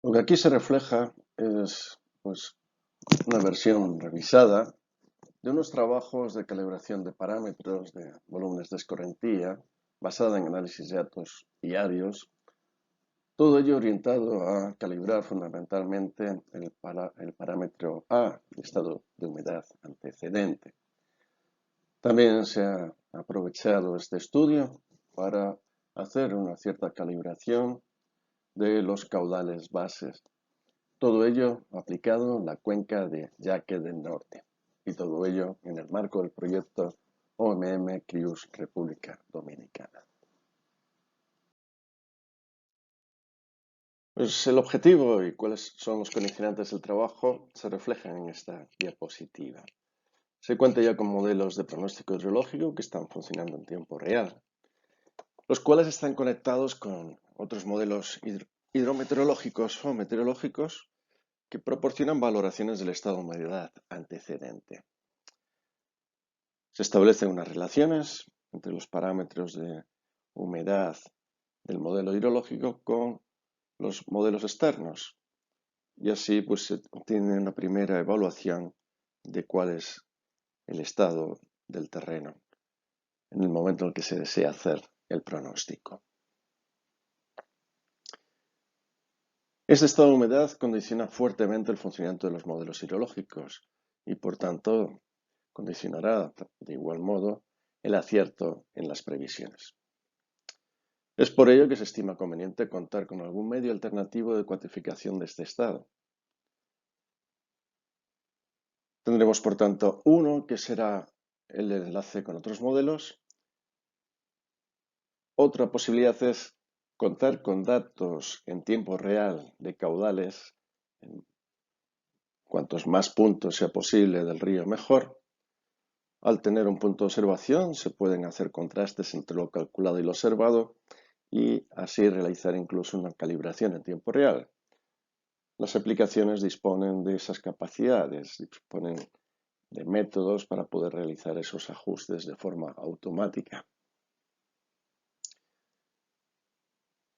Lo que aquí se refleja es una versión revisada de unos trabajos de calibración de parámetros de volúmenes de escorrentía basada en análisis de datos diarios, todo ello orientado a calibrar fundamentalmente el parámetro A, el estado de humedad antecedente. También se ha aprovechado este estudio para hacer una cierta calibración de los caudales bases. Todo ello aplicado en la cuenca de Yaque del Norte y todo ello en el marco del proyecto OMM CRIUS República Dominicana. Pues el objetivo y cuáles son los condicionantes del trabajo se reflejan en esta diapositiva. Se cuenta ya con modelos de pronóstico hidrológico que están funcionando en tiempo real, los cuales están conectados con otros modelos hidrometeorológicos o meteorológicos que proporcionan valoraciones del estado de humedad antecedente. Se establecen unas relaciones entre los parámetros de humedad del modelo hidrológico con los modelos externos y así se obtiene una primera evaluación de cuál es el estado del terreno en el momento en el que se desea hacer el pronóstico. Este estado de humedad condiciona fuertemente el funcionamiento de los modelos hidrológicos y por tanto condicionará de igual modo el acierto en las previsiones. Es por ello que se estima conveniente contar con algún medio alternativo de cuantificación de este estado. Tendremos, por tanto, uno que será el enlace con otros modelos. Otra posibilidad es contar con datos en tiempo real de caudales, cuantos más puntos sea posible del río mejor. Al tener un punto de observación se pueden hacer contrastes entre lo calculado y lo observado y así realizar incluso una calibración en tiempo real. Las aplicaciones disponen de esas capacidades, disponen de métodos para poder realizar esos ajustes de forma automática.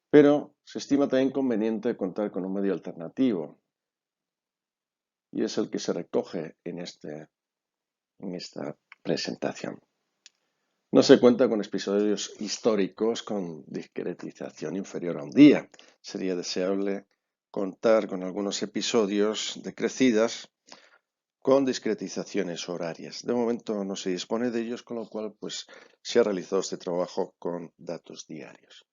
Pero se estima también conveniente contar con un medio alternativo y es el que se recoge en esta presentación. No se cuenta con episodios históricos con discretización inferior a un día. Sería deseable contar con algunos episodios decrecidas con discretizaciones horarias. De momento no se dispone de ellos, con lo cual se ha realizado este trabajo con datos diarios.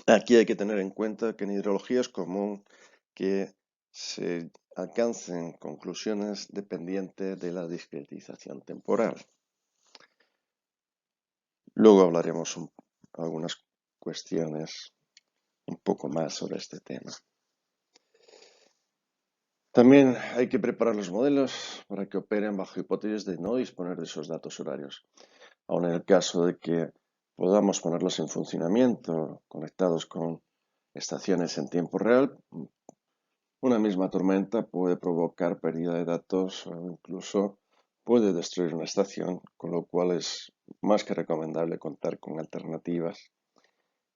Aquí hay que tener en cuenta que en hidrología es común que se alcancen conclusiones dependientes de la discretización temporal. Luego hablaremos algunas cuestiones un poco más sobre este tema. También hay que preparar los modelos para que operen bajo hipótesis de no disponer de esos datos horarios. Aun en el caso de que podamos ponerlos en funcionamiento conectados con estaciones en tiempo real, una misma tormenta puede provocar pérdida de datos o incluso puede destruir una estación, con lo cual es más que recomendable contar con alternativas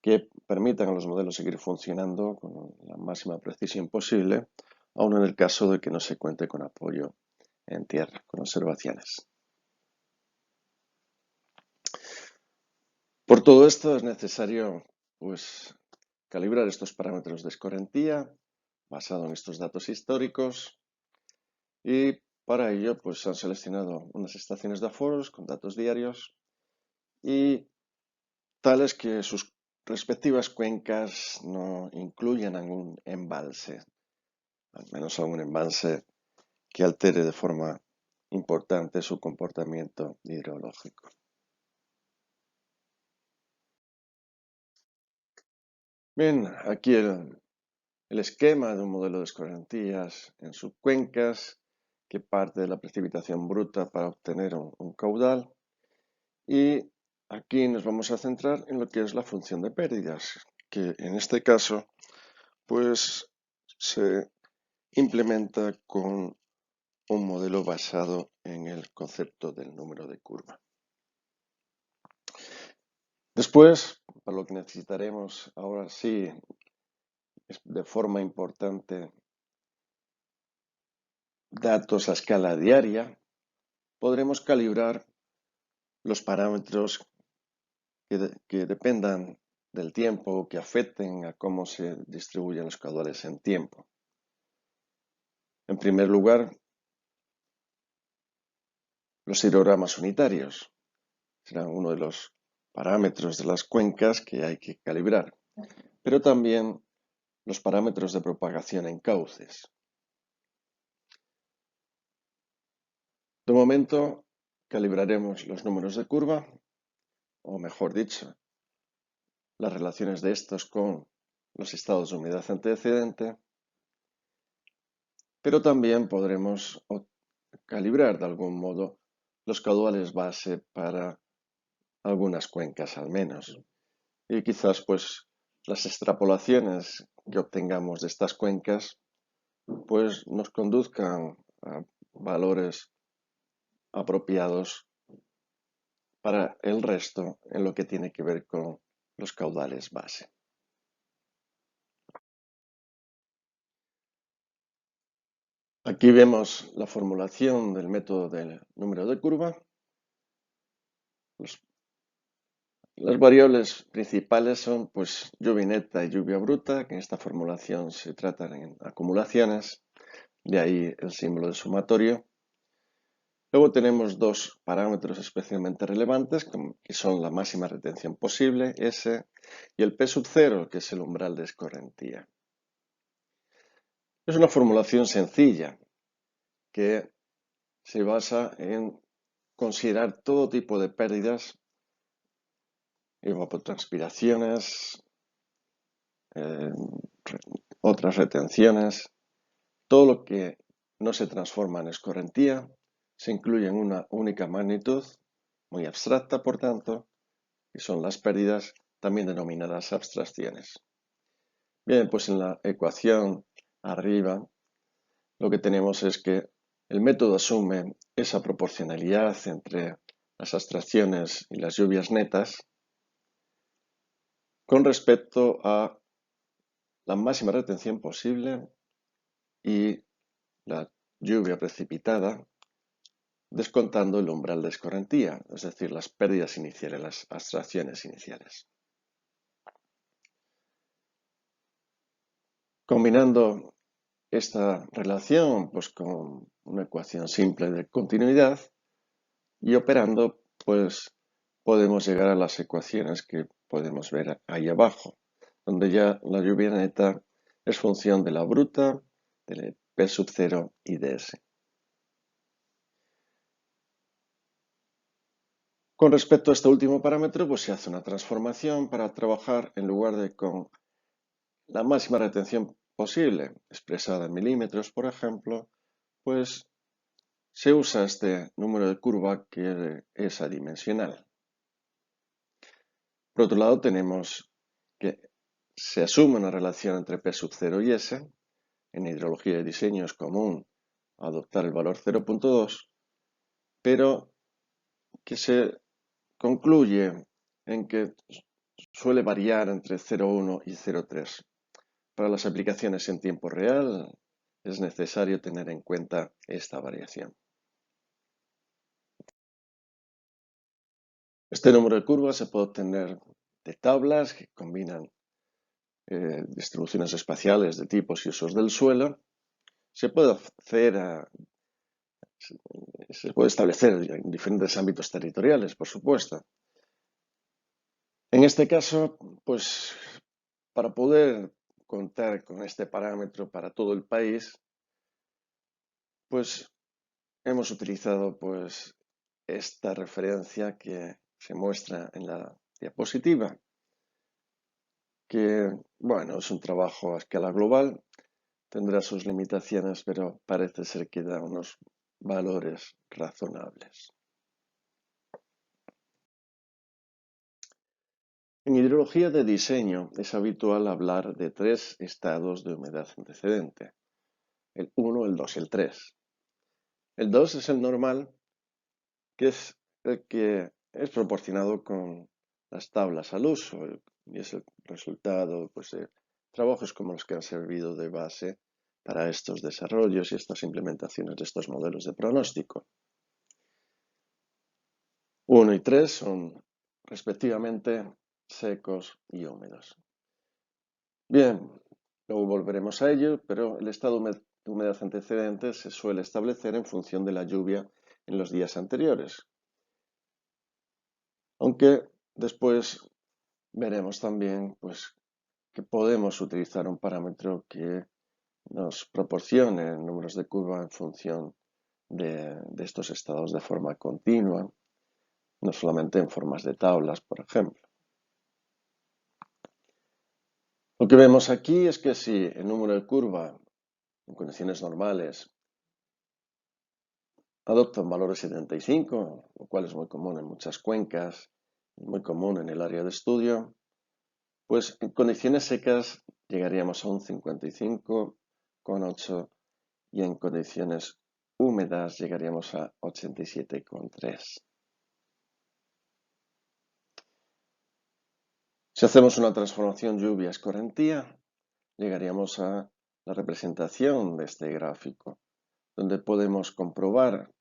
que permitan a los modelos seguir funcionando con la máxima precisión posible, aun en el caso de que no se cuente con apoyo en tierra, con observaciones. Por todo esto es necesario calibrar estos parámetros de escorrentía basado en estos datos históricos y para ello se han seleccionado unas estaciones de aforos con datos diarios y tales que sus respectivas cuencas no incluyan algún embalse, al menos algún embalse que altere de forma importante su comportamiento hidrológico. Bien, aquí el esquema de un modelo de escorrentías en subcuencas que parte de la precipitación bruta para obtener un caudal y aquí nos vamos a centrar en lo que es la función de pérdidas, que en este caso se implementa con un modelo basado en el concepto del número de curva. Después, para lo que necesitaremos ahora sí de forma importante datos a escala diaria, podremos calibrar los parámetros que dependan del tiempo o que afecten a cómo se distribuyen los caudales en tiempo. En primer lugar, los hidrogramas unitarios serán uno de los parámetros de las cuencas que hay que calibrar, pero también los parámetros de propagación en cauces. De momento, calibraremos los números de curva, o mejor dicho, las relaciones de estos con los estados de humedad antecedente, pero también podremos calibrar de algún modo los caudales base para algunas cuencas al menos. Y quizás pues las extrapolaciones que obtengamos de estas cuencas pues nos conduzcan a valores apropiados para el resto en lo que tiene que ver con los caudales base. Aquí vemos la formulación del método del número de curva. Las variables principales son pues lluvia neta y lluvia bruta, que en esta formulación se tratan en acumulaciones, de ahí el símbolo de sumatorio. Luego tenemos dos parámetros especialmente relevantes, que son la máxima retención posible, S, y el P sub 0, que es el umbral de escorrentía. Es una formulación sencilla que se basa en considerar todo tipo de pérdidas, evapotranspiraciones, otras retenciones, todo lo que no se transforma en escorrentía se incluye en una única magnitud, muy abstracta por tanto, y son las pérdidas también denominadas abstracciones. Bien, pues en la ecuación arriba lo que tenemos es que el método asume esa proporcionalidad entre las abstracciones y las lluvias netas con respecto a la máxima retención posible y la lluvia precipitada, descontando el umbral de escorrentía, es decir, las pérdidas iniciales, las abstracciones iniciales. Combinando esta relación pues, con una ecuación simple de continuidad y operando, pues podemos llegar a las ecuaciones que podemos ver ahí abajo, donde ya la lluvia neta es función de la bruta, de P sub 0 y de S. Con respecto a este último parámetro, pues se hace una transformación para trabajar en lugar de con la máxima retención posible, expresada en milímetros, por ejemplo, pues se usa este número de curva que es adimensional. Por otro lado, tenemos que se asume una relación entre P sub 0 y S. En hidrología de diseño es común adoptar el valor 0.2, pero que se concluye en que suele variar entre 0,1 y 0,3. Para las aplicaciones en tiempo real es necesario tener en cuenta esta variación. Este número de curvas se puede obtener de tablas que combinan distribuciones espaciales de tipos y usos del suelo. Se puede establecer en diferentes ámbitos territoriales, por supuesto. En este caso, pues para poder contar con este parámetro para todo el país, pues hemos utilizado pues esta referencia que se muestra en la diapositiva, que bueno, es un trabajo a escala global, tendrá sus limitaciones, pero parece ser que da unos valores razonables. En hidrología de diseño es habitual hablar de tres estados de humedad antecedente, el 1, el 2 y el 3. El 2 es el normal, que es el que es proporcionado con las tablas al uso y es el resultado pues, de trabajos como los que han servido de base para estos desarrollos y estas implementaciones de estos modelos de pronóstico. 1 y 3 son respectivamente secos y húmedos. Bien, luego volveremos a ello, pero el estado de humedad antecedente se suele establecer en función de la lluvia en los días anteriores. Aunque después veremos también que podemos utilizar un parámetro que nos proporcione números de curva en función de estos estados de forma continua, no solamente en formas de tablas, por ejemplo. Lo que vemos aquí es que si el número de curva en condiciones normales adopta un valor de 75, lo cual es muy común en muchas cuencas, muy común en el área de estudio, pues en condiciones secas llegaríamos a un 55,8 y en condiciones húmedas llegaríamos a 87,3. Si hacemos una transformación lluvia-escorrentía, llegaríamos a la representación de este gráfico, donde podemos comprobar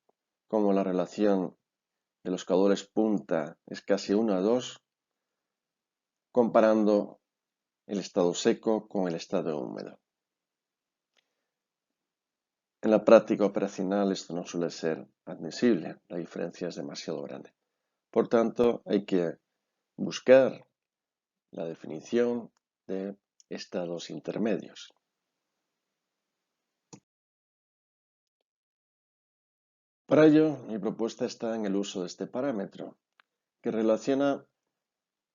cómo la relación de los caudales punta es casi 1 a 2, comparando el estado seco con el estado húmedo. En la práctica operacional esto no suele ser admisible, la diferencia es demasiado grande. Por tanto, hay que buscar la definición de estados intermedios. Para ello, mi propuesta está en el uso de este parámetro, que relaciona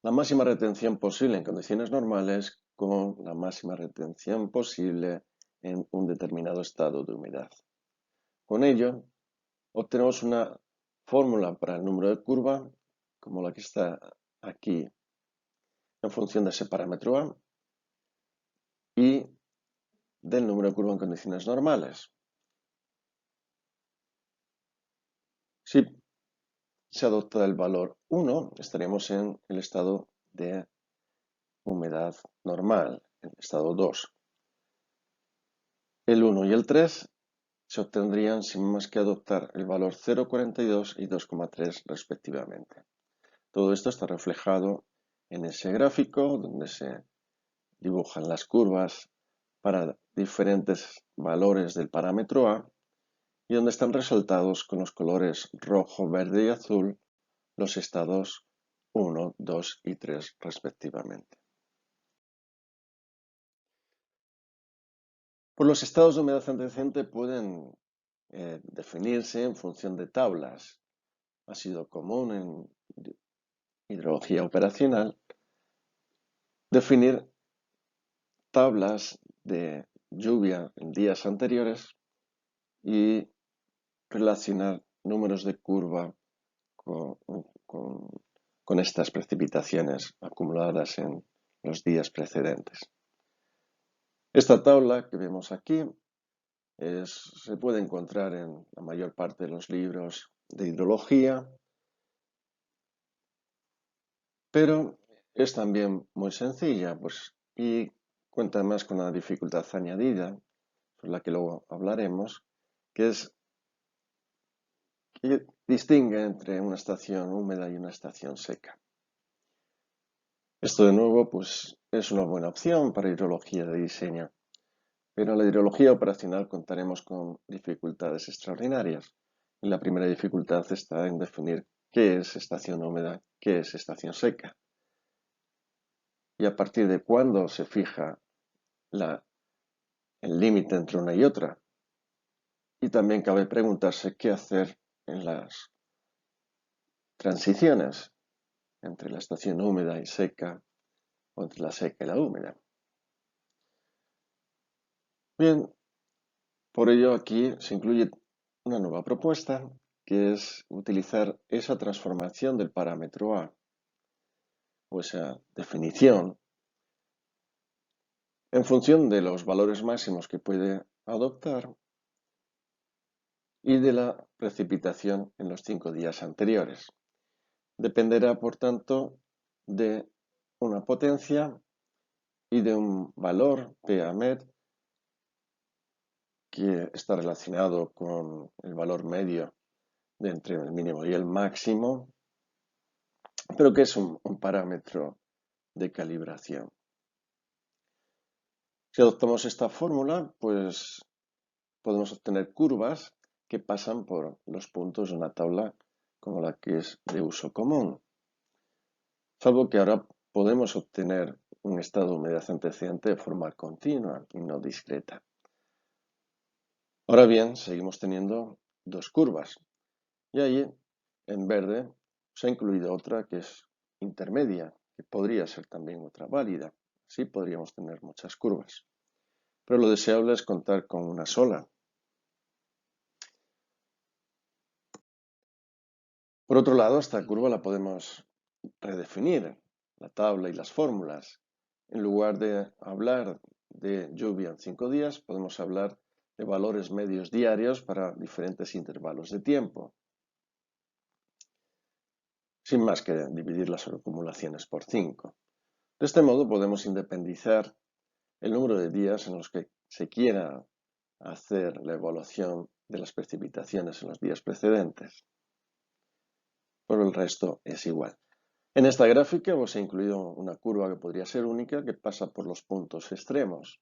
la máxima retención posible en condiciones normales con la máxima retención posible en un determinado estado de humedad. Con ello, obtenemos una fórmula para el número de curva, como la que está aquí, en función de ese parámetro A, y del número de curva en condiciones normales. Si se adopta el valor 1, estaríamos en el estado de humedad normal, el estado 2. El 1 y el 3 se obtendrían sin más que adoptar el valor 0,42 y 2,3 respectivamente. Todo esto está reflejado en ese gráfico donde se dibujan las curvas para diferentes valores del parámetro A y donde están resaltados con los colores rojo, verde y azul los estados 1, 2 y 3 respectivamente. Pues los estados de humedad antecedente pueden definirse en función de tablas. Ha sido común en hidrología operacional definir tablas de lluvia en días anteriores y relacionar números de curva con estas precipitaciones acumuladas en los días precedentes. Esta tabla que vemos aquí se puede encontrar en la mayor parte de los libros de hidrología, pero es también muy sencilla y cuenta más con una dificultad añadida, sobre la que luego hablaremos, que distingue entre una estación húmeda y una estación seca. Esto de nuevo es una buena opción para hidrología de diseño, pero en la hidrología operacional contaremos con dificultades extraordinarias. Y la primera dificultad está en definir qué es estación húmeda, qué es estación seca. Y a partir de cuándo se fija el límite entre una y otra. Y también cabe preguntarse qué hacer en las transiciones entre la estación húmeda y seca o entre la seca y la húmeda. Bien, por ello aquí se incluye una nueva propuesta que es utilizar esa transformación del parámetro A o esa definición en función de los valores máximos que puede adoptar y de la precipitación en los 5 días anteriores. Dependerá, por tanto, de una potencia y de un valor PAMED que está relacionado con el valor medio de entre el mínimo y el máximo, pero que es un parámetro de calibración. Si adoptamos esta fórmula, pues podemos obtener curvas que pasan por los puntos de una tabla como la que es de uso común. Salvo que ahora podemos obtener un estado de humedad antecedente de forma continua y no discreta. Ahora bien, seguimos teniendo dos curvas. Y ahí, en verde, se ha incluido otra que es intermedia, que podría ser también otra válida. Sí podríamos tener muchas curvas. Pero lo deseable es contar con una sola. Por otro lado, esta curva la podemos redefinir, la tabla y las fórmulas. En lugar de hablar de lluvia en 5 días, podemos hablar de valores medios diarios para diferentes intervalos de tiempo, sin más que dividir las acumulaciones por 5. De este modo podemos independizar el número de días en los que se quiera hacer la evaluación de las precipitaciones en los días precedentes. Por el resto es igual. En esta gráfica os he incluido una curva que podría ser única que pasa por los puntos extremos.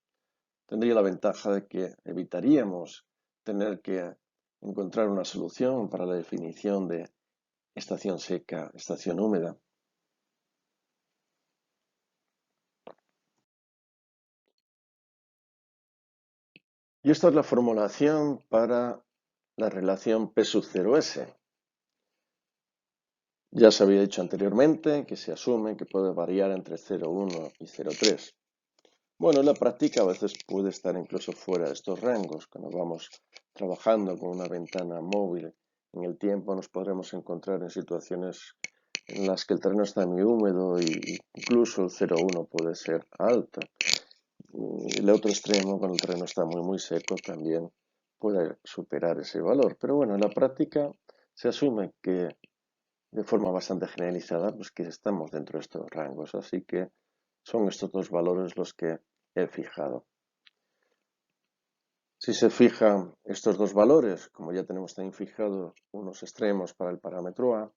Tendría la ventaja de que evitaríamos tener que encontrar una solución para la definición de estación seca, estación húmeda. Y esta es la formulación para la relación P sub 0S. Ya se había dicho anteriormente que se asume que puede variar entre 0,1 y 0,3. Bueno, en la práctica a veces puede estar incluso fuera de estos rangos. Cuando vamos trabajando con una ventana móvil en el tiempo nos podremos encontrar en situaciones en las que el terreno está muy húmedo y incluso el 0,1 puede ser alto. Y el otro extremo, cuando el terreno está muy seco, también puede superar ese valor. Pero bueno, en la práctica se asume que de forma bastante generalizada, pues que estamos dentro de estos rangos. Así que son estos dos valores los que he fijado. Si se fijan estos dos valores, como ya tenemos también fijados unos extremos para el parámetro A,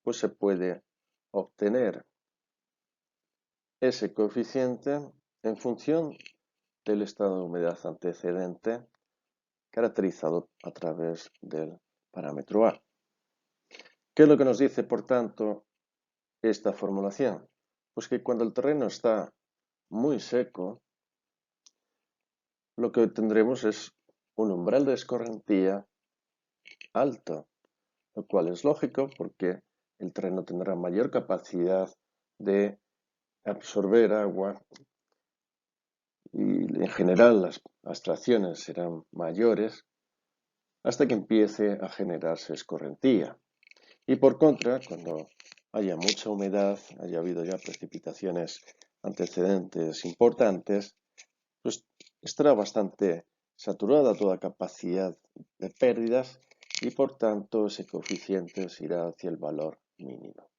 pues se puede obtener ese coeficiente en función del estado de humedad antecedente caracterizado a través del parámetro A. ¿Qué es lo que nos dice, por tanto, esta formulación? Pues que cuando el terreno está muy seco, lo que tendremos es un umbral de escorrentía alto, lo cual es lógico porque el terreno tendrá mayor capacidad de absorber agua y en general las abstracciones serán mayores hasta que empiece a generarse escorrentía. Y por contra, cuando haya mucha humedad, haya habido ya precipitaciones antecedentes importantes, pues estará bastante saturada toda capacidad de pérdidas y por tanto ese coeficiente se irá hacia el valor mínimo.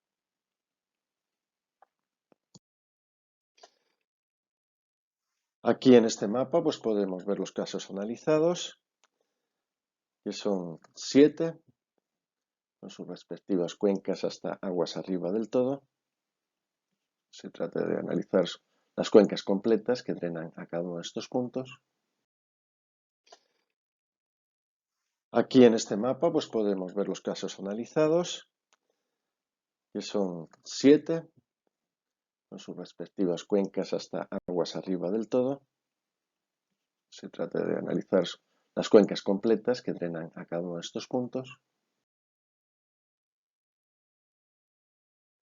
Aquí en este mapa pues podemos ver los casos analizados, que son 7, con sus respectivas cuencas hasta aguas arriba del todo. Se trata de analizar las cuencas completas que drenan a cada uno de estos puntos. Aquí en este mapa pues podemos ver los casos analizados, que son 7, con sus respectivas cuencas hasta aguas arriba del todo. Se trata de analizar las cuencas completas que drenan a cada uno de estos puntos.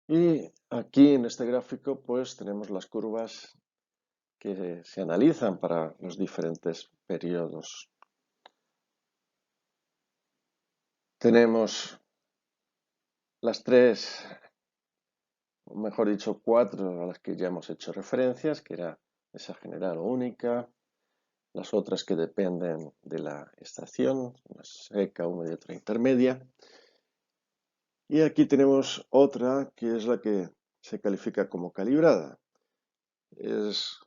Y aquí en este gráfico pues tenemos las curvas que se analizan para los diferentes periodos. Tenemos las tres, o mejor dicho, cuatro a las que ya hemos hecho referencias, que era esa general o única, las otras que dependen de la estación, una seca, húmeda y otra intermedia. Y aquí tenemos otra que es la que se califica como calibrada. Es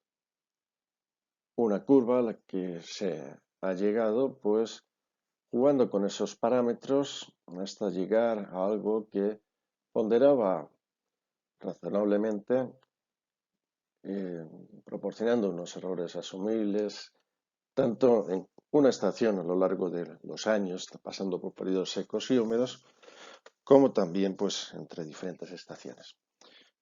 una curva a la que se ha llegado, pues jugando con esos parámetros hasta llegar a algo que ponderaba razonablemente, proporcionando unos errores asumibles, tanto en una estación a lo largo de los años, pasando por periodos secos y húmedos, como también pues entre diferentes estaciones.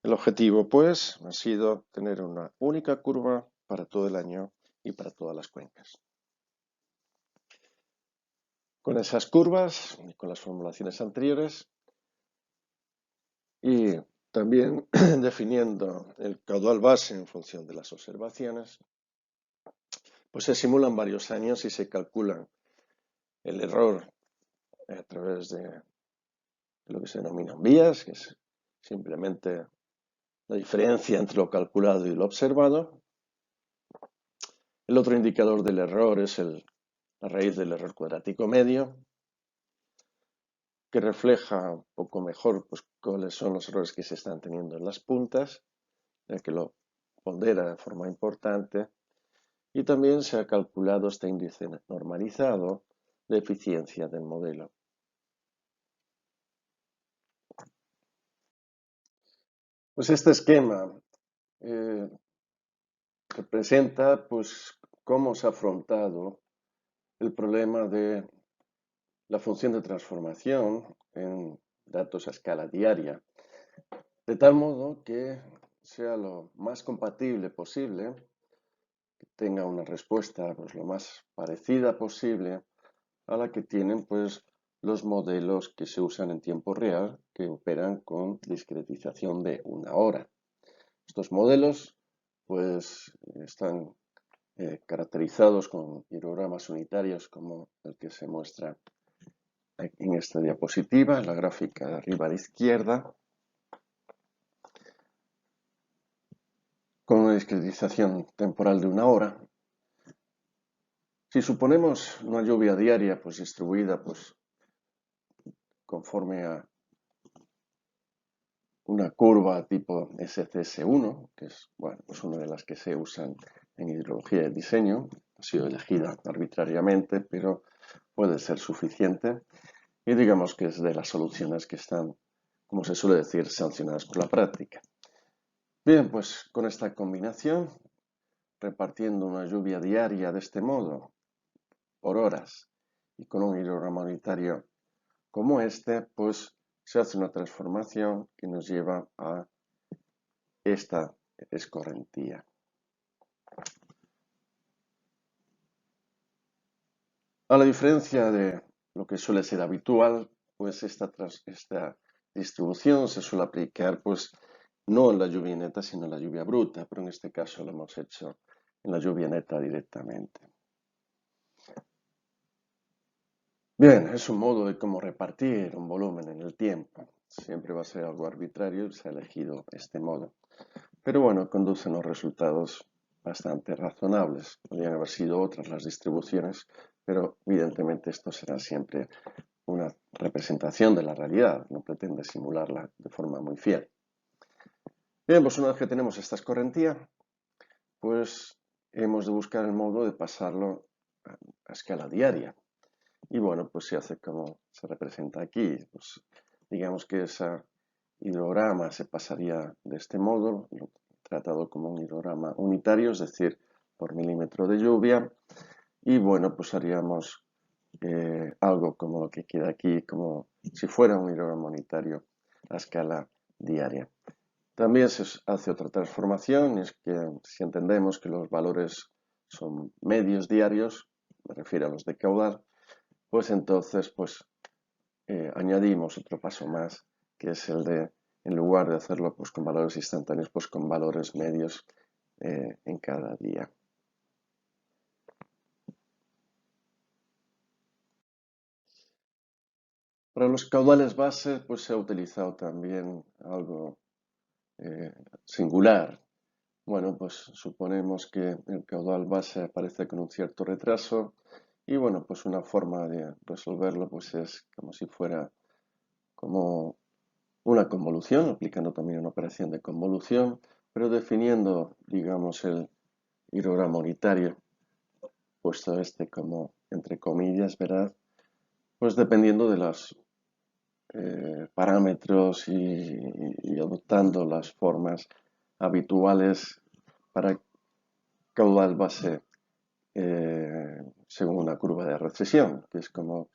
El objetivo pues ha sido tener una única curva para todo el año y para todas las cuencas. Con esas curvas y con las formulaciones anteriores y también definiendo el caudal base en función de las observaciones, pues se simulan varios años y se calculan el error a través de lo que se denominan vías, que es simplemente la diferencia entre lo calculado y lo observado. El otro indicador del error es la raíz del error cuadrático medio, que refleja un poco mejor pues, cuáles son los errores que se están teniendo en las puntas, ya que lo pondera de forma importante. Y también se ha calculado este índice normalizado de eficiencia del modelo. Pues este esquema representa pues, cómo se ha afrontado el problema de la función de transformación en datos a escala diaria, de tal modo que sea lo más compatible posible, que tenga una respuesta pues, lo más parecida posible a la que tienen pues, los modelos que se usan en tiempo real, que operan con discretización de una hora. Estos modelos pues, están caracterizados con hilogramas unitarios como el que se muestra en esta diapositiva, la gráfica de arriba a la izquierda, con una discretización temporal de una hora. Si suponemos una lluvia diaria pues distribuida pues conforme a una curva tipo SCS1, que es bueno, pues una de las que se usan en hidrología de diseño, ha sido elegida arbitrariamente, pero puede ser suficiente y digamos que es de las soluciones que están, como se suele decir, sancionadas por la práctica. Bien, pues con esta combinación, repartiendo una lluvia diaria de este modo, por horas, y con un hilograma unitario como este, pues se hace una transformación que nos lleva a esta escorrentía. A la diferencia de lo que suele ser habitual, pues esta distribución se suele aplicar pues no en la lluvia neta, sino en la lluvia bruta, pero en este caso lo hemos hecho en la lluvia neta directamente. Bien, es un modo de cómo repartir un volumen en el tiempo. Siempre va a ser algo arbitrario y se ha elegido este modo. Pero bueno, conduce a unos resultados bastante razonables. Podrían haber sido otras las distribuciones, pero evidentemente esto será siempre una representación de la realidad, no pretende simularla de forma muy fiel. Bien, pues una vez que tenemos esta escorrentía, pues hemos de buscar el modo de pasarlo a escala diaria. Y bueno, pues se hace como se representa aquí. Pues digamos que ese hidrograma se pasaría de este modo, tratado como un hidrograma unitario, es decir, por milímetro de lluvia. Y bueno, pues haríamos algo como lo que queda aquí, como si fuera un hidrograma unitario a escala diaria. También se hace otra transformación, y es que si entendemos que los valores son medios diarios, me refiero a los de caudal, pues entonces pues añadimos otro paso más, que es el de, en lugar de hacerlo pues con valores instantáneos, pues con valores medios en cada día. Para los caudales base pues se ha utilizado también algo singular. Bueno, pues suponemos que el caudal base aparece con un cierto retraso y bueno, pues una forma de resolverlo pues es como si fuera como una convolución, aplicando también una operación de convolución, pero definiendo, digamos, el hidrograma unitario puesto este como entre comillas, ¿verdad? Pues dependiendo de los parámetros y adoptando las formas habituales para caudal base según una curva de recesión, que es como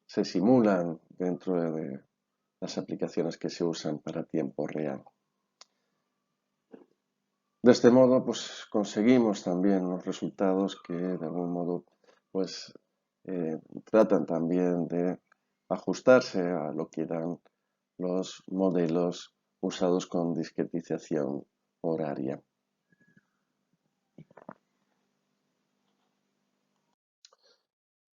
se simulan dentro de las aplicaciones que se usan para tiempo real. De este modo, pues conseguimos también unos resultados que de algún modo, pues tratan también de ajustarse a lo que eran los modelos usados con discretización horaria.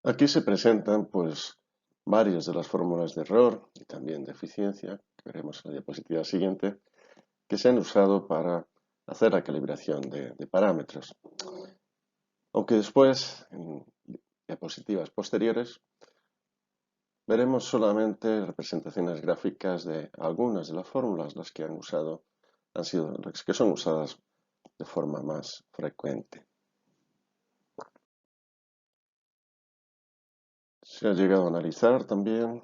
Aquí se presentan pues varias de las fórmulas de error y también de eficiencia, que veremos en la diapositiva siguiente, que se han usado para hacer la calibración de parámetros. Aunque después, en diapositivas posteriores, veremos solamente representaciones gráficas de algunas de las fórmulas, las que han sido las que son usadas de forma más frecuente. Se ha llegado a analizar también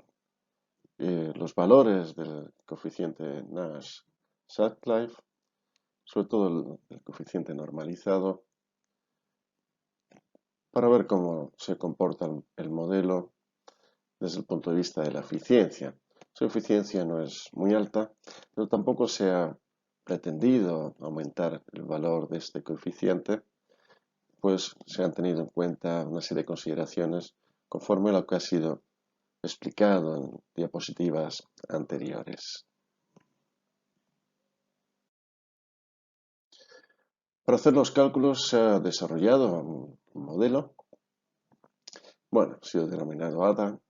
los valores del coeficiente Nash-Sutcliffe, sobre todo el coeficiente normalizado, para ver cómo se comporta el modelo desde el punto de vista de la eficiencia. Su eficiencia no es muy alta, pero tampoco se ha pretendido aumentar el valor de este coeficiente, pues se han tenido en cuenta una serie de consideraciones conforme a lo que ha sido explicado en diapositivas anteriores. Para hacer los cálculos se ha desarrollado un modelo, ha sido denominado ADA,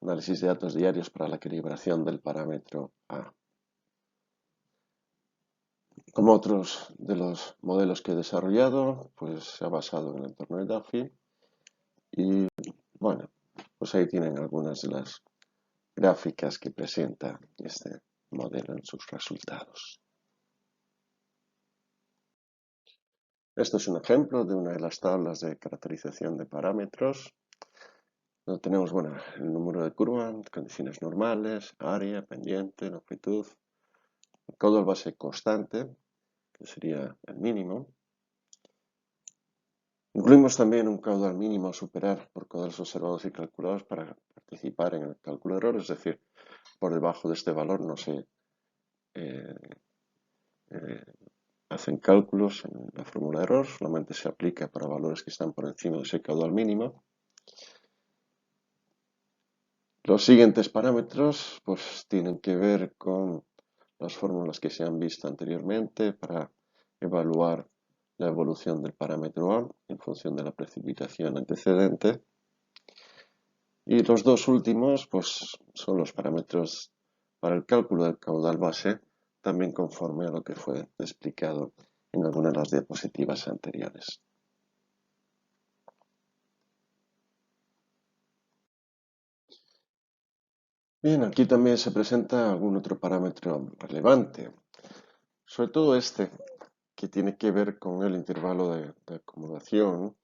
análisis de datos diarios para la calibración del parámetro A. Como otros de los modelos que he desarrollado, pues se ha basado en el entorno de Duffy y pues ahí tienen algunas de las gráficas que presenta este modelo en sus resultados. Esto es un ejemplo de una de las tablas de caracterización de parámetros. Donde tenemos el número de curva, condiciones normales, área, pendiente, longitud, el caudal base constante, que sería el mínimo. Incluimos también un caudal mínimo a superar por caudales observados y calculados para participar en el cálculo de error, es decir, por debajo de este valor no se hacen cálculos en la fórmula de error, solamente se aplica para valores que están por encima de ese caudal mínimo. Los siguientes parámetros pues tienen que ver con las fórmulas que se han visto anteriormente para evaluar la evolución del parámetro A en función de la precipitación antecedente. Y los dos últimos pues son los parámetros para el cálculo del caudal base, también conforme a lo que fue explicado en algunas de las diapositivas anteriores. Bien, aquí también se presenta algún otro parámetro relevante, sobre todo este, que tiene que ver con el intervalo de acomodación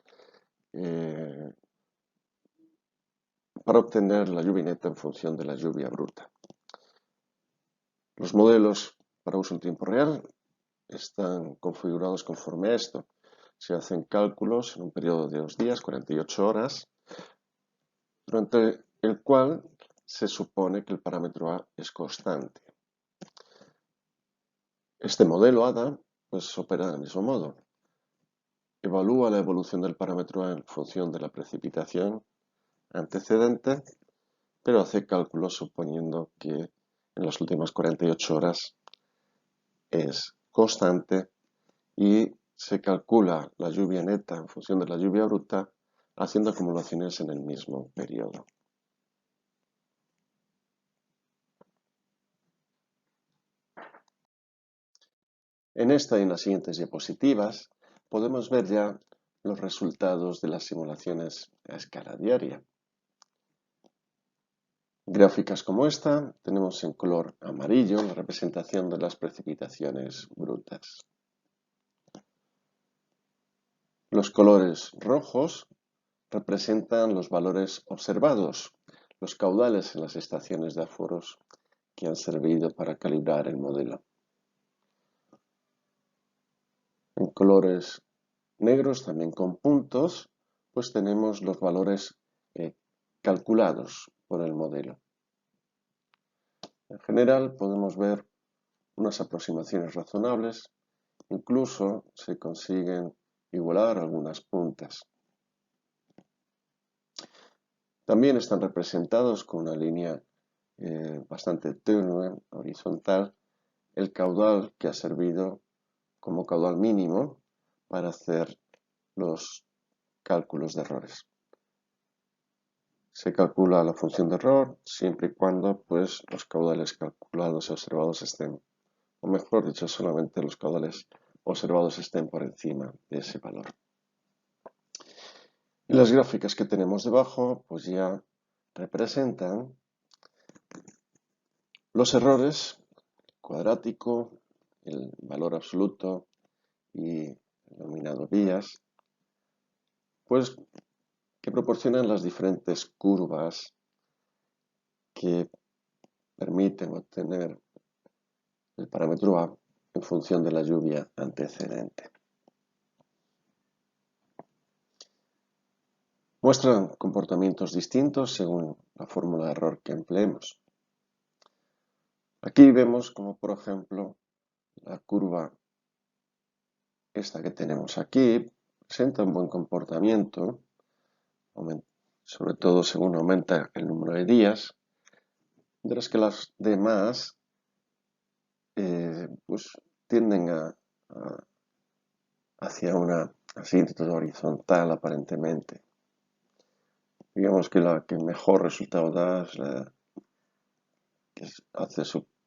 para obtener la lluvia neta en función de la lluvia bruta. Los modelos para uso en tiempo real están configurados conforme a esto. Se hacen cálculos en un periodo de 2 días, 48 horas, durante el cual se supone que el parámetro A es constante. Este modelo ADA pues opera del mismo modo. Evalúa la evolución del parámetro A en función de la precipitación antecedente, pero hace cálculos suponiendo que en las últimas 48 horas es constante y se calcula la lluvia neta en función de la lluvia bruta haciendo acumulaciones en el mismo periodo. En esta y en las siguientes diapositivas podemos ver ya los resultados de las simulaciones a escala diaria. Gráficas como esta tenemos en color amarillo la representación de las precipitaciones brutas. Los colores rojos representan los valores observados, los caudales en las estaciones de aforos que han servido para calibrar el modelo. En colores negros, también con puntos, pues tenemos los valores calculados por el modelo. En general podemos ver unas aproximaciones razonables, incluso se consiguen igualar algunas puntas. También están representados con una línea bastante tenue, horizontal, el caudal que ha servido como caudal mínimo para hacer los cálculos de errores. Se calcula la función de error siempre y cuando pues, los caudales calculados y observados estén, o mejor dicho, solamente los caudales observados estén por encima de ese valor. Y las gráficas que tenemos debajo pues ya representan los errores cuadrático, el valor absoluto y el denominado vías, pues que proporcionan las diferentes curvas que permiten obtener el parámetro A en función de la lluvia antecedente. Muestran comportamientos distintos según la fórmula de error que empleemos. Aquí vemos como, por ejemplo, la curva esta que tenemos aquí presenta un buen comportamiento, sobre todo según aumenta el número de días, mientras que las demás pues tienden hacia una asíntesis horizontal aparentemente. Digamos que la que mejor resultado da es la que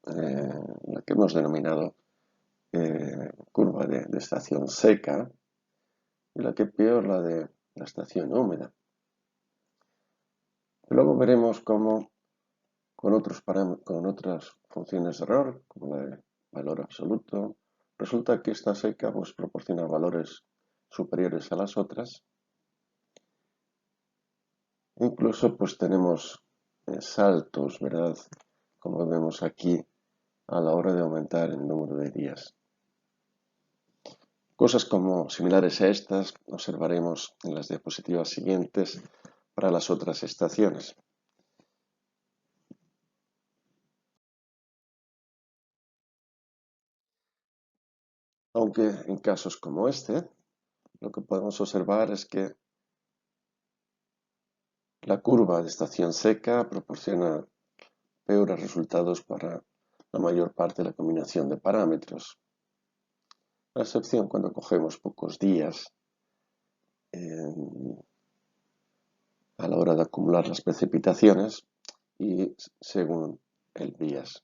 la que hemos denominado curva de estación seca y la que peor la de la estación húmeda. Luego veremos cómo con otras funciones de error, como la de valor absoluto, resulta que esta seca pues, proporciona valores superiores a las otras. Incluso pues tenemos saltos, ¿verdad? Como vemos aquí a la hora de aumentar el número de días. Cosas como similares a estas observaremos en las diapositivas siguientes para las otras estaciones. Aunque en casos como este, lo que podemos observar es que la curva de estación seca proporciona peores resultados para la mayor parte de la combinación de parámetros, a excepción cuando cogemos pocos días a la hora de acumular las precipitaciones y según el vías.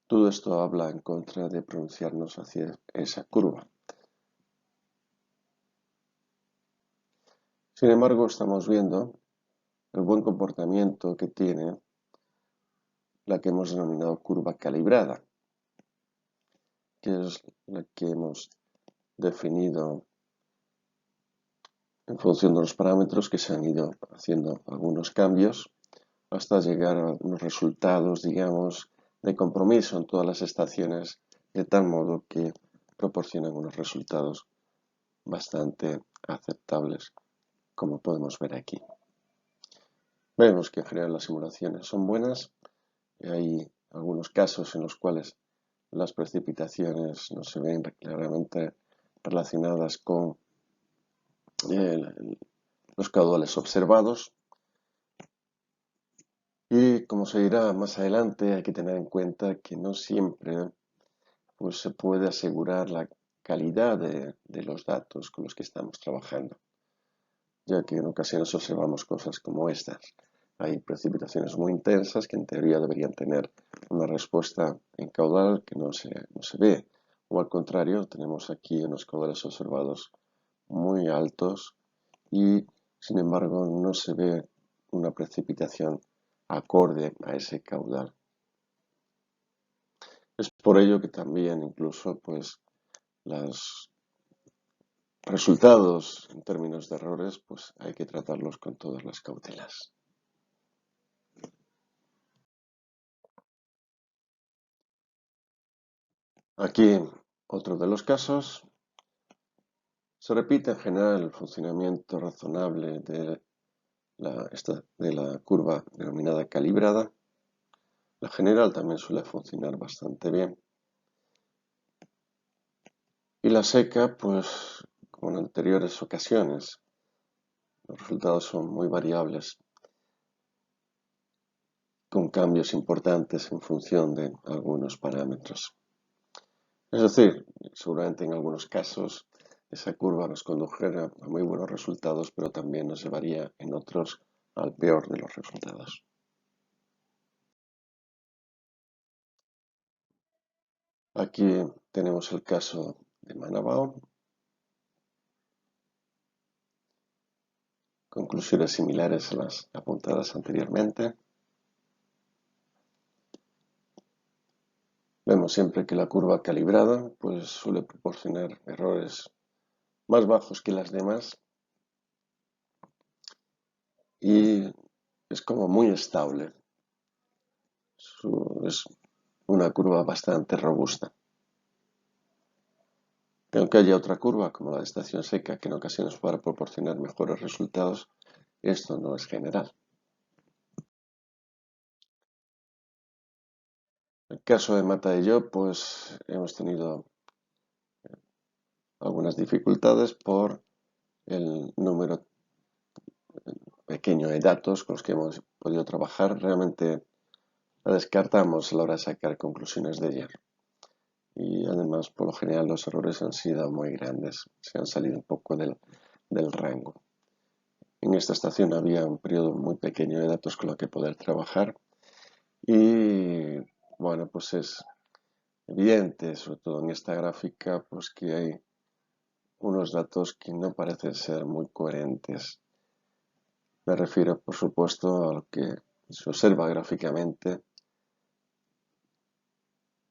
Todo esto habla en contra de pronunciarnos hacia esa curva. Sin embargo, estamos viendo el buen comportamiento que tiene la que hemos denominado curva calibrada, que es la que hemos definido en función de los parámetros que se han ido haciendo algunos cambios hasta llegar a unos resultados, digamos, de compromiso en todas las estaciones, de tal modo que proporcionan unos resultados bastante aceptables, como podemos ver aquí. Vemos que en general las simulaciones son buenas. Hay algunos casos en los cuales las precipitaciones no se ven claramente relacionadas con los caudales observados. Y como se dirá más adelante, hay que tener en cuenta que no siempre pues, se puede asegurar la calidad de los datos con los que estamos trabajando, ya que en ocasiones observamos cosas como estas. Hay precipitaciones muy intensas que en teoría deberían tener una respuesta en caudal que no se ve, o al contrario, tenemos aquí unos caudales observados muy altos y sin embargo no se ve una precipitación acorde a ese caudal. Es por ello que también incluso pues las resultados en términos de errores, pues hay que tratarlos con todas las cautelas. Aquí otro de los casos. Se repite en general el funcionamiento razonable de la curva denominada calibrada. La general también suele funcionar bastante bien. Y la seca, pues como en anteriores ocasiones, los resultados son muy variables, con cambios importantes en función de algunos parámetros. Es decir, seguramente en algunos casos esa curva nos condujera a muy buenos resultados, pero también nos llevaría en otros al peor de los resultados. Aquí tenemos el caso de Manabao. Conclusiones similares a las apuntadas anteriormente. Vemos siempre que la curva calibrada pues, suele proporcionar errores más bajos que las demás y es como muy estable. Es una curva bastante robusta. Aunque haya otra curva, como la de estación seca, que en ocasiones pueda proporcionar mejores resultados, esto no es general. En el caso de Mata y yo, pues hemos tenido algunas dificultades por el número pequeño de datos con los que hemos podido trabajar. Realmente la descartamos a la hora de sacar conclusiones de ella. Y además, por lo general, los errores han sido muy grandes, se han salido un poco del rango. En esta estación había un periodo muy pequeño de datos con lo que poder trabajar y bueno, pues es evidente, sobre todo en esta gráfica, pues que hay unos datos que no parecen ser muy coherentes. Me refiero, por supuesto, a lo que se observa gráficamente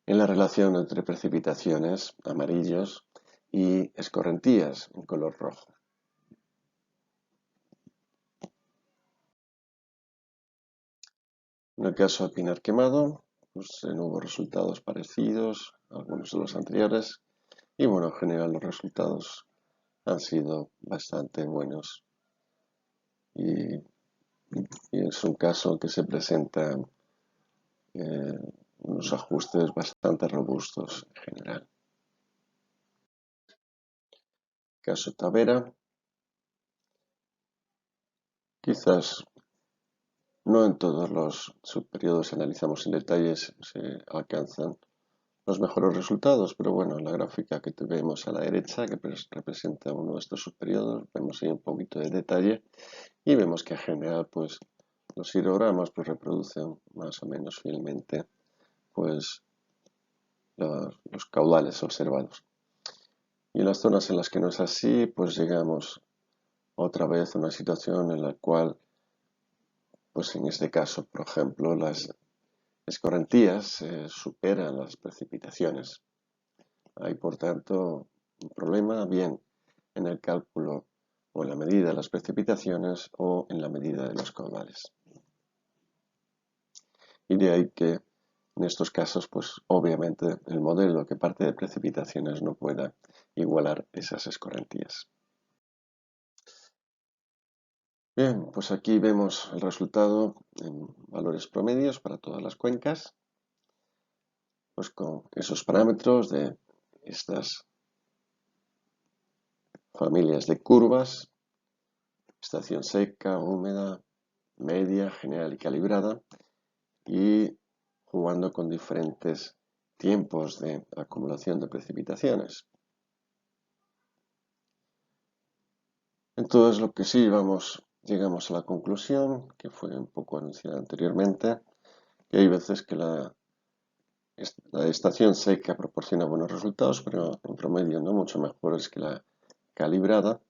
en la relación entre precipitaciones, amarillos, y escorrentías, en color rojo. En el caso de Pinar Quemado, pues no hubo resultados parecidos a algunos de los anteriores, y bueno, en general los resultados han sido bastante buenos. Y es un caso que se presentan unos ajustes bastante robustos en general. Caso Tavera, quizás no en todos los subperiodos analizamos en detalle se alcanzan los mejores resultados, pero bueno, en la gráfica que vemos a la derecha, que representa uno de estos subperiodos, vemos ahí un poquito de detalle y vemos que en general pues los histogramas pues reproducen más o menos fielmente pues los caudales observados. Y en las zonas en las que no es así, pues llegamos otra vez a una situación en la cual, pues en este caso, por ejemplo, las escorrentías superan las precipitaciones. Hay, por tanto, un problema bien en el cálculo o en la medida de las precipitaciones o en la medida de los caudales. Y de ahí que en estos casos, pues obviamente el modelo que parte de precipitaciones no pueda igualar esas escorrentías. Bien, pues aquí vemos el resultado en valores promedios para todas las cuencas, pues con esos parámetros de estas familias de curvas, estación seca, húmeda, media, general y calibrada, y jugando con diferentes tiempos de acumulación de precipitaciones. Entonces, lo que sí llegamos a la conclusión, que fue un poco anunciada anteriormente, que hay veces que la estación seca proporciona buenos resultados, pero en promedio no mucho mejores que la calibrada.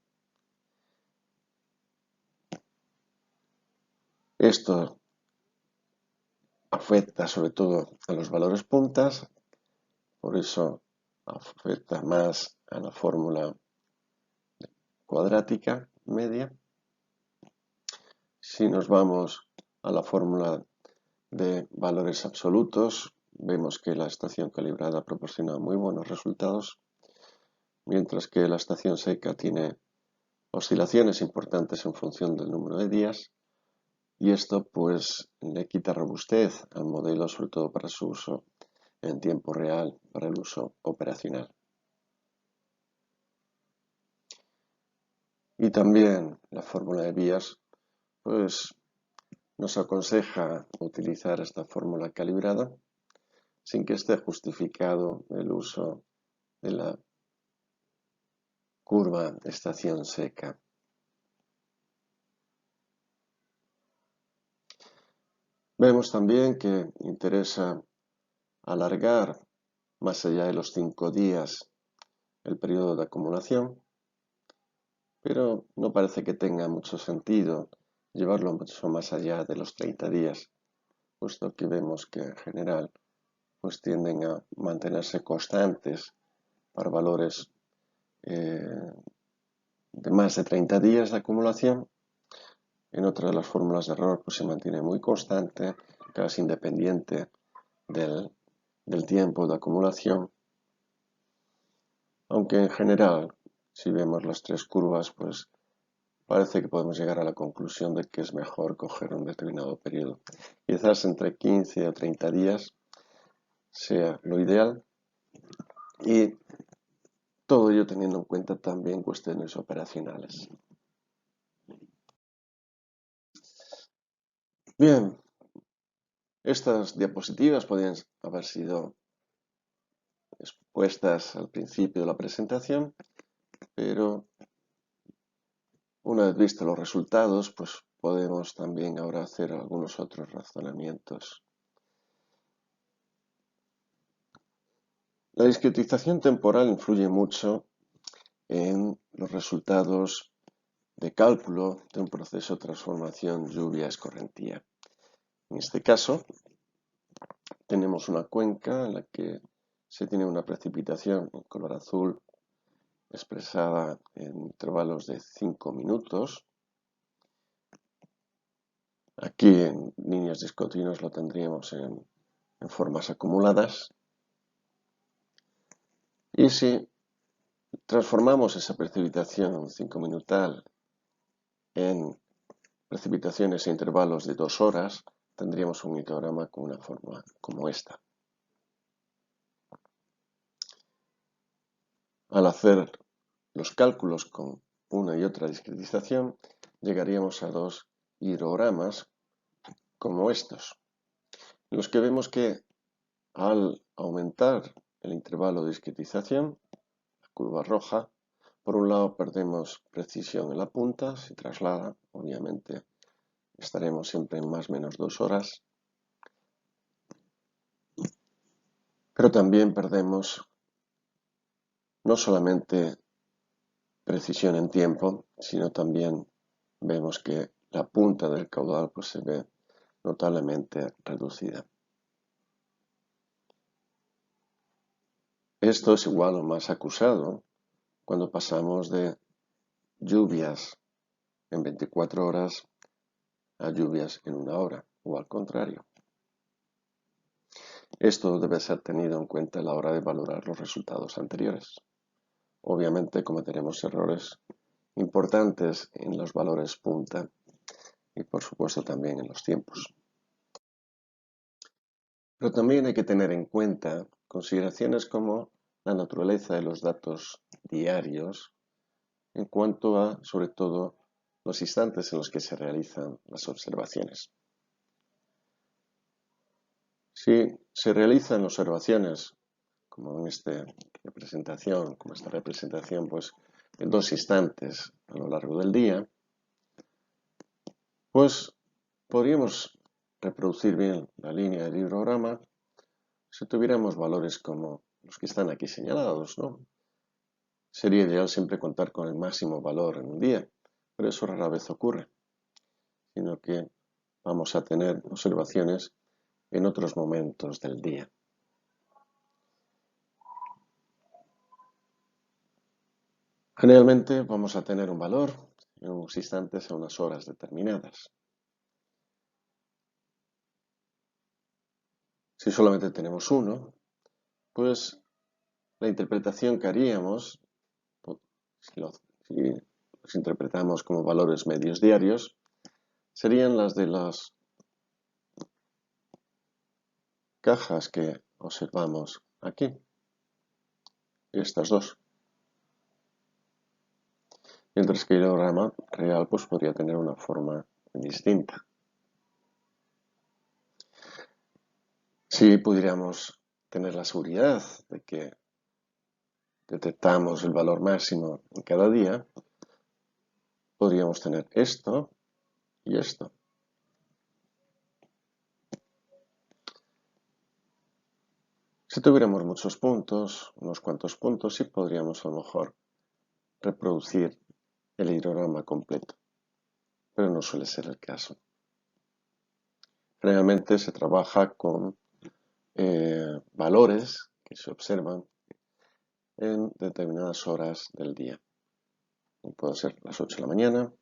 Esto afecta sobre todo a los valores puntas, por eso afecta más a la fórmula cuadrática media. Si nos vamos a la fórmula de valores absolutos, vemos que la estación calibrada proporciona muy buenos resultados, mientras que la estación seca tiene oscilaciones importantes en función del número de días, y esto pues le quita robustez al modelo, sobre todo para su uso en tiempo real, para el uso operacional. Y también la fórmula de vías pues nos aconseja utilizar esta fórmula calibrada sin que esté justificado el uso de la curva estación seca. Vemos también que interesa alargar más allá de los 5 días el periodo de acumulación, pero no parece que tenga mucho sentido llevarlo mucho más allá de los 30 días, puesto que vemos que en general pues tienden a mantenerse constantes para valores de más de 30 días de acumulación. En otra de las fórmulas de error pues se mantiene muy constante, casi independiente del tiempo de acumulación, aunque en general, si vemos las tres curvas, pues parece que podemos llegar a la conclusión de que es mejor coger un determinado periodo. Quizás entre 15 o 30 días sea lo ideal, y todo ello teniendo en cuenta también cuestiones operacionales. Bien, estas diapositivas podrían haber sido expuestas al principio de la presentación, pero una vez vistos los resultados, pues podemos también ahora hacer algunos otros razonamientos. La discretización temporal influye mucho en los resultados de cálculo de un proceso de transformación lluvia-escorrentía. En este caso, tenemos una cuenca en la que se tiene una precipitación en color azul expresada en intervalos de 5 minutos. Aquí en líneas discontinuas lo tendríamos en formas acumuladas. Y si transformamos esa precipitación 5 minutal en precipitaciones a intervalos de 2 horas, tendríamos un histograma con una forma como esta. Al hacer los cálculos con una y otra discretización, llegaríamos a dos histogramas como estos, en los que vemos que al aumentar el intervalo de discretización, la curva roja, por un lado perdemos precisión en la punta, se traslada, obviamente estaremos siempre en más o menos 2 horas, pero también perdemos no solamente precisión en tiempo, sino también vemos que la punta del caudal pues, se ve notablemente reducida. Esto es igual o más acusado cuando pasamos de lluvias en 24 horas a lluvias en 1 hora, o al contrario. Esto debe ser tenido en cuenta a la hora de valorar los resultados anteriores. Obviamente cometeremos errores importantes en los valores punta y por supuesto también en los tiempos. Pero también hay que tener en cuenta consideraciones como la naturaleza de los datos diarios en cuanto a, sobre todo, los instantes en los que se realizan las observaciones. Si se realizan observaciones como esta representación, pues en 2 instantes a lo largo del día, pues podríamos reproducir bien la línea del histograma si tuviéramos valores como los que están aquí señalados, ¿no? Sería ideal siempre contar con el máximo valor en un día, pero eso rara vez ocurre, sino que vamos a tener observaciones en otros momentos del día. Generalmente vamos a tener un valor en unos instantes a unas horas determinadas. Si solamente tenemos uno, pues la interpretación que haríamos, si los interpretamos como valores medios diarios, serían las de las cajas que observamos aquí, estas dos. Mientras que el hidrograma real pues, podría tener una forma distinta. Si pudiéramos tener la seguridad de que detectamos el valor máximo en cada día, podríamos tener esto y esto. Si tuviéramos muchos puntos, unos cuantos puntos, sí podríamos a lo mejor reproducir el hidrograma completo, pero no suele ser el caso. Generalmente se trabaja con valores que se observan en determinadas horas del día. Puede ser las 8 de la mañana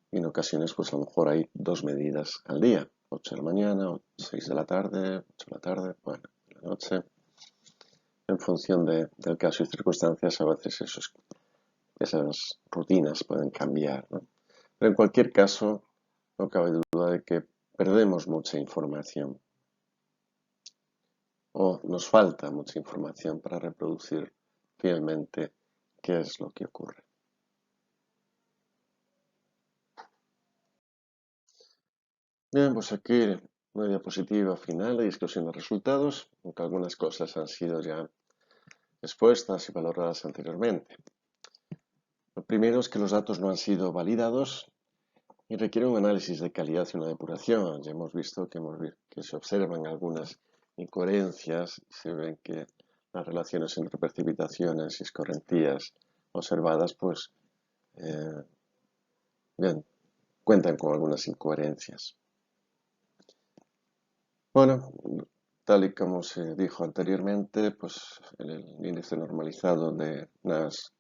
y en ocasiones pues a lo mejor hay dos medidas al día, 8 de la mañana, 6 de la tarde, 8 de la tarde, bueno, de la noche. En función del caso y circunstancias, a veces esas rutinas pueden cambiar, ¿no? Pero en cualquier caso, no cabe duda de que perdemos mucha información o nos falta mucha información para reproducir fielmente qué es lo que ocurre. Bien, pues aquí una diapositiva final de discusión de resultados, aunque algunas cosas han sido ya expuestas y valoradas anteriormente. Lo primero es que los datos no han sido validados y requieren un análisis de calidad y una depuración. Ya hemos visto que se observan algunas incoherencias, se ven que las relaciones entre precipitaciones y escorrentías observadas, pues, bien, cuentan con algunas incoherencias. Bueno, tal y como se dijo anteriormente, pues el índice normalizado de NAS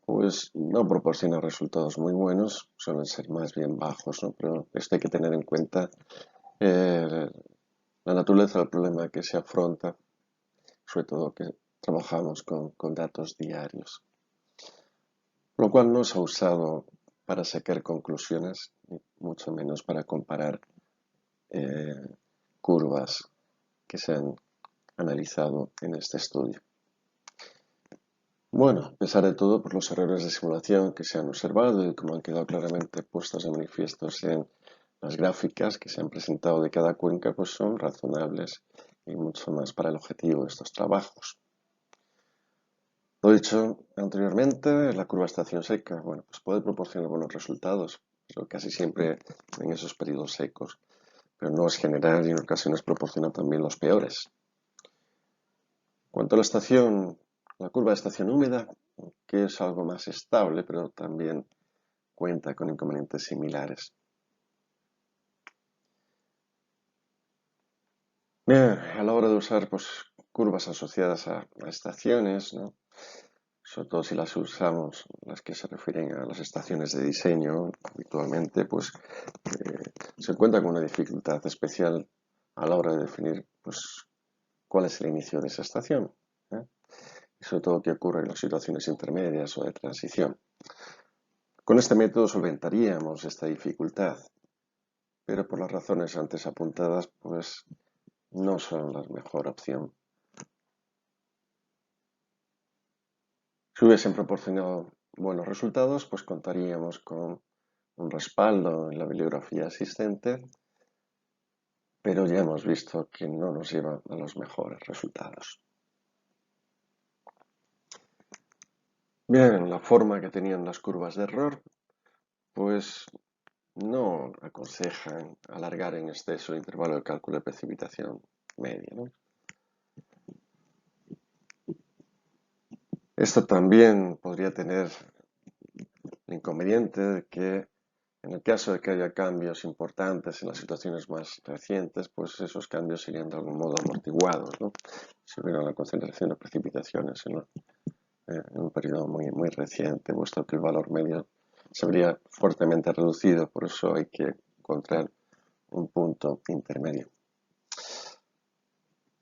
pues no proporciona resultados muy buenos, suelen ser más bien bajos, ¿no? Pero esto hay que tener en cuenta la naturaleza del problema que se afronta, sobre todo que trabajamos con datos diarios, lo cual no se ha usado para sacar conclusiones, mucho menos para comparar curvas que se han analizado en este estudio. Bueno, a pesar de todo, por los errores de simulación que se han observado y como han quedado claramente puestos de manifiestos en las gráficas que se han presentado de cada cuenca, pues son razonables y mucho más para el objetivo de estos trabajos. Lo dicho anteriormente, la curva estación seca, bueno, pues puede proporcionar buenos resultados, pero casi siempre en esos periodos secos, pero no es general y en ocasiones proporciona también los peores. Cuanto a la curva de estación húmeda, que es algo más estable, pero también cuenta con inconvenientes similares. Bien, a la hora de usar pues, curvas asociadas a estaciones, ¿no? Sobre todo si las usamos, las que se refieren a las estaciones de diseño, habitualmente, pues se encuentra con una dificultad especial a la hora de definir pues, cuál es el inicio de esa estación, ¿eh? Y sobre todo qué ocurre en las situaciones intermedias o de transición. Con este método solventaríamos esta dificultad, pero por las razones antes apuntadas, pues no son la mejor opción. Si hubiesen proporcionado buenos resultados, pues contaríamos con un respaldo en la bibliografía existente, pero ya hemos visto que no nos lleva a los mejores resultados. Bien, la forma que tenían las curvas de error, pues no aconsejan alargar en exceso el intervalo de cálculo de precipitación media, ¿no? Esto también podría tener el inconveniente de que en el caso de que haya cambios importantes en las situaciones más recientes, pues esos cambios serían de algún modo amortiguados, ¿no? Si hubiera una concentración de precipitaciones en un periodo muy reciente, puesto que el valor medio se vería fuertemente reducido, por eso hay que encontrar un punto intermedio.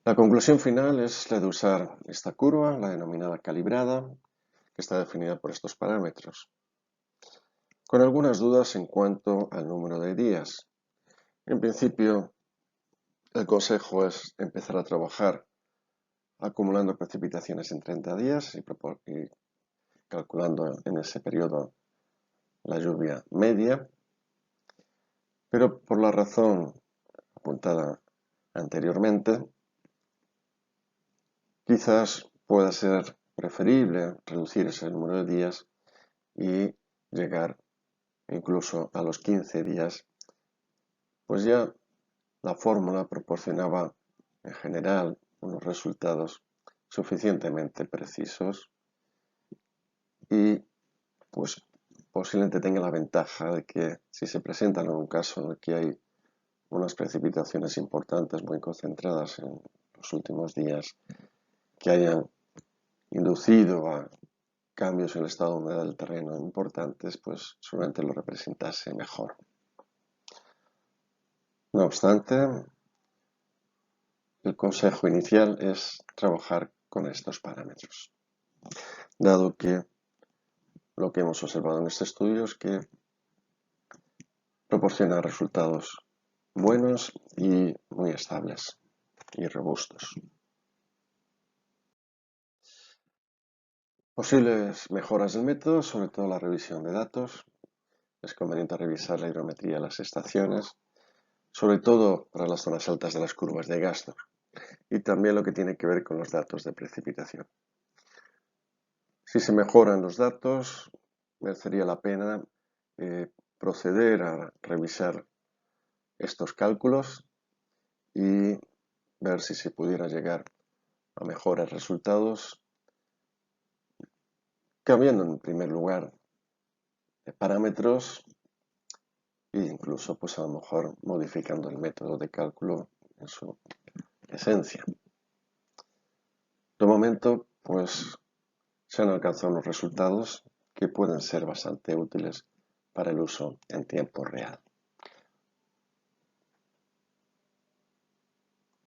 La conclusión final es la de usar esta curva, la denominada calibrada, que está definida por estos parámetros, con algunas dudas en cuanto al número de días. En principio, el consejo es empezar a trabajar acumulando precipitaciones en 30 días y calculando en ese periodo la lluvia media, pero por la razón apuntada anteriormente, quizás pueda ser preferible reducir ese número de días y llegar incluso a los 15 días, pues ya la fórmula proporcionaba en general unos resultados suficientemente precisos y pues posiblemente tenga la ventaja de que si se presenta en un caso en el que hay unas precipitaciones importantes muy concentradas en los últimos días que hayan inducido a cambios en el estado de humedad del terreno importantes, pues seguramente lo representase mejor. No obstante, el consejo inicial es trabajar con estos parámetros, dado que lo que hemos observado en este estudio es que proporciona resultados buenos y muy estables y robustos. Posibles mejoras del método, sobre todo la revisión de datos. Es conveniente revisar la hidrometría de las estaciones, sobre todo para las zonas altas de las curvas de Gasto, y también lo que tiene que ver con los datos de precipitación. Si se mejoran los datos, merecería la pena proceder a revisar estos cálculos y ver si se pudiera llegar a mejores resultados, cambiando en primer lugar de parámetros e incluso pues a lo mejor modificando el método de cálculo en su esencia. De momento pues se han alcanzado unos resultados que pueden ser bastante útiles para el uso en tiempo real.